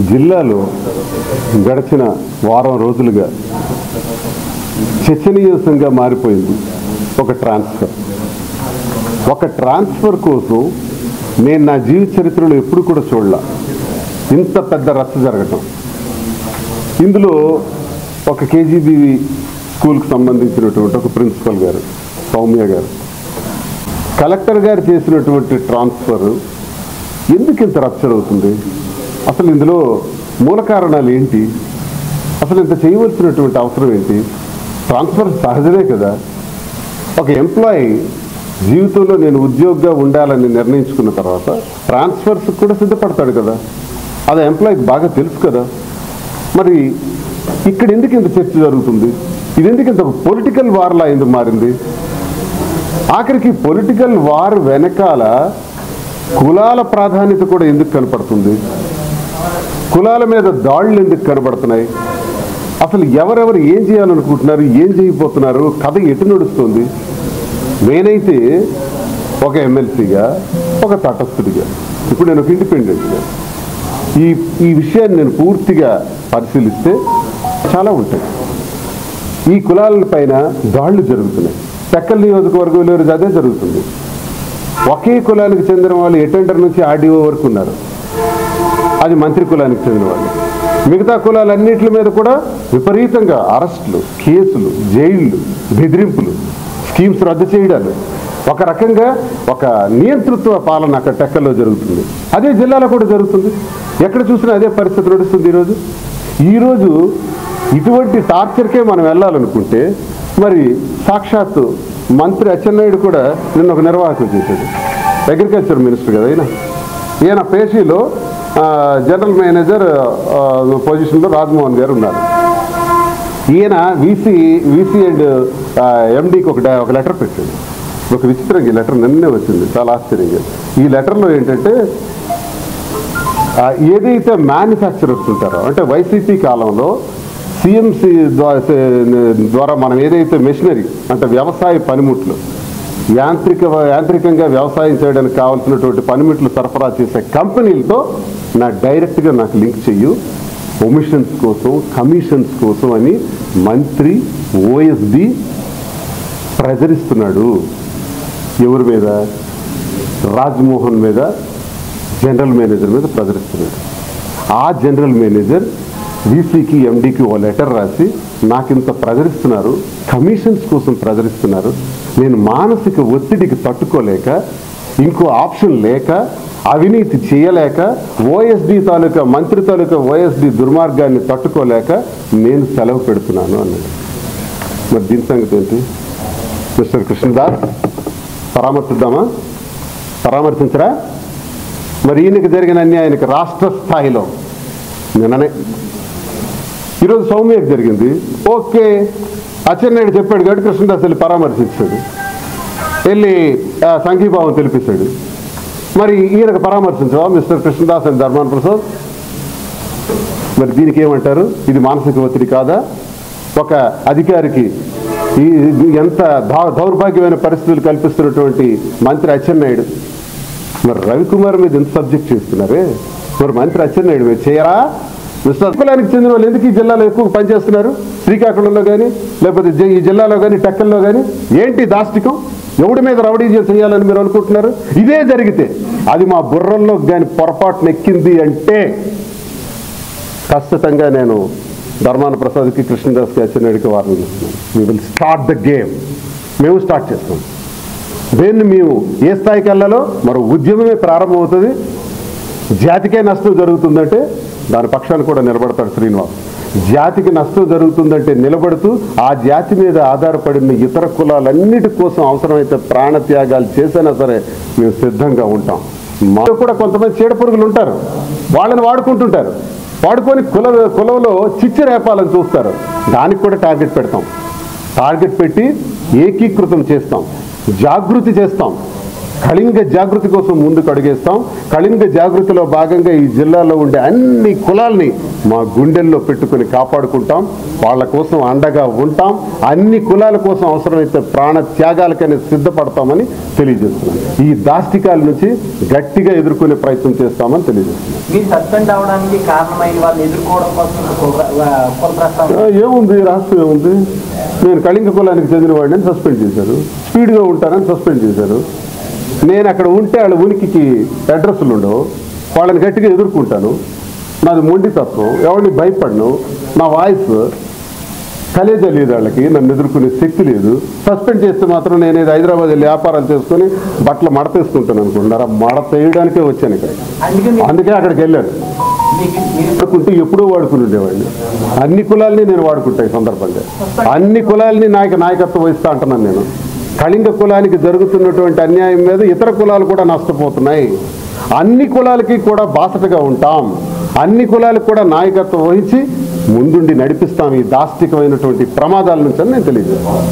జిల్లాలో గడిచిన వారం రోజులుగా చర్చనీయాంశంగా మారిపోయింది ఒక ట్రాన్స్ఫర్ కోసం నేను నా జీవిత చరిత్రలో ఎప్పుడు కూడా చూడలా ఇంత పెద్ద రచ్చ జరగటం. ఇందులో ఒక కేజీబీవి స్కూల్కి సంబంధించినటువంటి ఒక ప్రిన్సిపల్ గారు సౌమ్య గారు, కలెక్టర్ గారు చేసినటువంటి ట్రాన్స్ఫర్ ఎందుకు ఇంత రచ్చ అవుతుంది? అసలు ఇందులో మూల కారణాలు ఏంటి? అసలు ఇంత చేయవలసినటువంటి అవసరం ఏంటి? ట్రాన్స్ఫర్ సహజమే కదా. ఒక ఎంప్లాయీ జీవితంలో నేను ఉద్యోగిగా ఉండాలని నిర్ణయించుకున్న తర్వాత ట్రాన్స్ఫర్స్ కూడా సిద్ధపడతాడు కదా. అది ఎంప్లాయీకి బాగా తెలుసు కదా. మరి ఇక్కడ ఎందుకు ఇంత చర్చ జరుగుతుంది? ఇది ఎందుకు ఇంత పొలిటికల్ వార్లా ఎందుకు మారింది? ఆఖరికి పొలిటికల్ వార్ వెనకాల కులాల ప్రాధాన్యత కూడా ఎందుకు కనపడుతుంది? కులాల మీద దాడులు ఎందుకు కనబడుతున్నాయి? అసలు ఎవరెవరు ఏం చేయాలనుకుంటున్నారు, ఏం చేయబోతున్నారు, కథ ఎటు నడుస్తుంది? నేనైతే ఒక ఎమ్మెల్సీగా, ఒక తటస్థుడిగా, ఇప్పుడు నేను ఒక ఇండిపెండెంట్గా ఈ విషయాన్ని నేను పూర్తిగా పరిశీలిస్తే చాలా ఉంటాయి. ఈ కులాల పైన దాడులు జరుగుతున్నాయి. టెక్కల్ నియోజకవర్గంలో అదే జరుగుతుంది. ఒకే కులానికి చెందిన వాళ్ళు అటెండర్ నుంచి ఆర్డీఓ వరకు ఉన్నారు. అది మంత్రి కులానికి చెందిన వాళ్ళు. మిగతా కులాలన్నింటి మీద కూడా విపరీతంగా అరెస్టులు, కేసులు, జైళ్లు, బెదిరింపులు, స్కీమ్స్ రద్దు చేయడాలు, ఒక రకంగా ఒక నియంతృత్వ పాలన అక్కడ టెక్కల్లో జరుగుతుంది. అదే జిల్లాలో కూడా జరుగుతుంది. ఎక్కడ చూసినా అదే పరిస్థితి నడుస్తుంది. ఈరోజు ఇటువంటి టార్చర్కే మనం వెళ్ళాలనుకుంటే మరి సాక్షాత్తు మంత్రి అచ్చెన్నాయుడు కూడా నిన్న ఒక నిర్వాహకం చేశాడు. అగ్రికల్చర్ మినిస్టర్ కదా ఈయన పేషీలో జనరల్ మేనేజర్ పొజిషన్లో రాజ్మోహన్ గారు ఉన్నారు. ఈయన వీసీ అండ్ ఎండీకి ఒక లెటర్ పెట్టాడు. ఒక విచిత్రంగా ఈ లెటర్ నిన్నే వచ్చింది, చాలా ఆశ్చర్యంగా. ఈ లెటర్లో ఏంటంటే ఏదైతే మ్యానుఫ్యాక్చరర్స్ ఉంటారో, అంటే వైసీపీ కాలంలో సిఎంసి ద్వారా మనం ఏదైతే మెషినరీ అంటే వ్యవసాయ పనిముట్లు, యాంత్రికంగా వ్యవసాయం చేయడానికి కావాల్సినటువంటి పనిముట్లు సరఫరా చేసే కంపెనీలతో డైరెక్ట్గా నాకు లింక్ చెయ్యు, ఒమిషన్స్ కోసం, కమిషన్స్ కోసం అని మంత్రి ఓఎస్డి ప్రజరిస్తున్నాడు. ఎవరి మీద? రాజ్మోహన్ మీద, జనరల్ మేనేజర్ మీద ప్రజరిస్తున్నాడు. ఆ జనరల్ మేనేజర్ వీసీకి, ఎండీకి ఓ లెటర్ రాసి నాకింత ప్రజరిస్తున్నారు, కమిషన్స్ కోసం ప్రజరిస్తున్నారు, నేను మానసిక ఒత్తిడికి తట్టుకోలేక, ఇంకో ఆప్షన్ లేక, అవినీతి చేయలేక, ఓఎస్డి తాలూకా మంత్రి తాలూకా ఓఎస్డి దుర్మార్గాన్ని తట్టుకోలేక నేను సెలవు పెడుతున్నాను అన్నాడు. మరి దీని సంగతి ఏంటి? మిస్టర్ కృష్ణదాస్ పరామర్శిద్దామా? పరామర్శించరా? మరి ఈయనకి జరిగిన అన్యాయానికి రాష్ట్ర స్థాయిలో నిన్ననే, ఈరోజు సౌమ్యకి జరిగింది. ఓకే, అచ్చెన్నాయుడు చెప్పాడు కాబట్టి కృష్ణదాస్ వెళ్ళి పరామర్శించాడు, వెళ్ళి సంఘీభావం తెలిపిస్తాడు. మరి ఈయనకు పరామర్శించవా మిస్టర్ కృష్ణదాస్ అండ్ ధర్మాన ప్రసాద్? మరి దీనికి ఏమంటారు? ఇది మానసిక ఒత్తిడి కాదా? ఒక అధికారికి ఎంత దౌర్భాగ్యమైన పరిస్థితులు కల్పిస్తున్నటువంటి మంత్రి అచ్చెన్నాయుడు, మరి రవికుమార్ మీద ఎంత సబ్జెక్ట్ చేస్తున్నారే, మరి మంత్రి అచ్చెన్నాయుడు మీద చేయరా? కులానికి చెందిన వాళ్ళు ఎందుకు ఈ జిల్లాలో ఎక్కువ పనిచేస్తున్నారు? శ్రీకాకుళంలో కానీ, లేకపోతే ఈ జిల్లాలో కానీ, టెక్కల్లో కానీ ఏంటి దాష్టికం? ఎవడి మీద రౌడీజం చేయాలని మీరు అనుకుంటున్నారు? ఇదే జరిగితే, అది మా బుర్రల్లో కానీ పొరపాటున ఎక్కింది అంటే ఖచ్చితంగా నేను ధర్మాన ప్రసాద్కి, కృష్ణదాస్కి, అచ్చెన్నాయుడికి వార్నింగ్ ఇస్తున్నాను. We will start the game. మేము స్టార్ట్ చేస్తాం. దేన్ని మేము ఏ స్థాయికి వెళ్ళాలో మరో ఉద్యమమే ప్రారంభమవుతుంది. జాతికే నష్టం జరుగుతుందంటే దాని పక్షాన్ని కూడా నిలబడతాడు శ్రీనివాస్. జాతికి నష్టం జరుగుతుందంటే నిలబడుతూ ఆ జాతి మీద ఆధారపడిన ఇతర కులాలన్నిటి కోసం అవసరమైతే ప్రాణత్యాగాలు చేసినా సరే మేము సిద్ధంగా ఉంటాం. మాలో కూడా కొంతమంది చీడపురుగులు ఉంటారు, వాళ్ళని వాడుకుంటుంటారు. వాడుకొని కులంలో చిచ్చు రేపాలని చూస్తారు. దానికి కూడా టార్గెట్ పెడతాం. టార్గెట్ పెట్టి ఏకీకృతం చేస్తాం, జాగృతి చేస్తాం. కళింగ జాగృతి కోసం ముందుకు అడుగేస్తాం. కళింగ జాగృతిలో భాగంగా ఈ జిల్లాలో ఉండే అన్ని కులాల్ని మా గుండెల్లో పెట్టుకుని కాపాడుకుంటాం. వాళ్ళ కోసం అండగా ఉంటాం. అన్ని కులాల కోసం అవసరమైతే ప్రాణ త్యాగాలకైనా సిద్ధపడతామని తెలియజేస్తున్నాం. ఈ దాష్టికాల నుంచి గట్టిగా ఎదుర్కొనే ప్రయత్నం చేస్తామని తెలియజేస్తున్నాం. ఏముంది, రాష్ట్రం ఏముంది, నేను కళింగ కులానికి చెందిన వాడిని సస్పెండ్ చేశారు. స్పీడ్గా ఉంటానని సస్పెండ్ చేశారు. నేను అక్కడ ఉంటే వాళ్ళ ఉనికికి అడ్రస్లు ఉండవు. వాళ్ళని గట్టిగా ఎదుర్కొంటాను. నాది మొండితత్వం, ఎవరిని భయపడను. నా వాయిస్ కలేజా లేదు, వాళ్ళకి నన్ను ఎదుర్కొనే శక్తి లేదు. సస్పెండ్ చేస్తే మాత్రం నేను ఏదో హైదరాబాద్ వెళ్ళి వ్యాపారాలు చేసుకొని బట్టలు మడతేసుకుంటాను అనుకుంటున్నారా? మడత వేయడానికే వచ్చాను ఇక్కడ. అందుకే అక్కడికి వెళ్ళాను. వాడుకుంటే ఎప్పుడూ వాడుకుని ఉండేవాడిని. అన్ని కులాలని నేను వాడుకుంటా. ఈ సందర్భంగా అన్ని కులాలని నాయకత్వం వహిస్తా అంటున్నాను నేను. కళింగ కులానికి జరుగుతున్నటువంటి అన్యాయం మీద ఇతర కులాలు కూడా నష్టపోతున్నాయి. అన్ని కులాలకి కూడా బాసటగా ఉంటాం. అన్ని కులాలకు కూడా నాయకత్వం వహించి ముందుండి నడిపిస్తాం ఈ దాష్టికమైనటువంటి ప్రమాదాల నుంచి అని నేను తెలియజేస్తాను.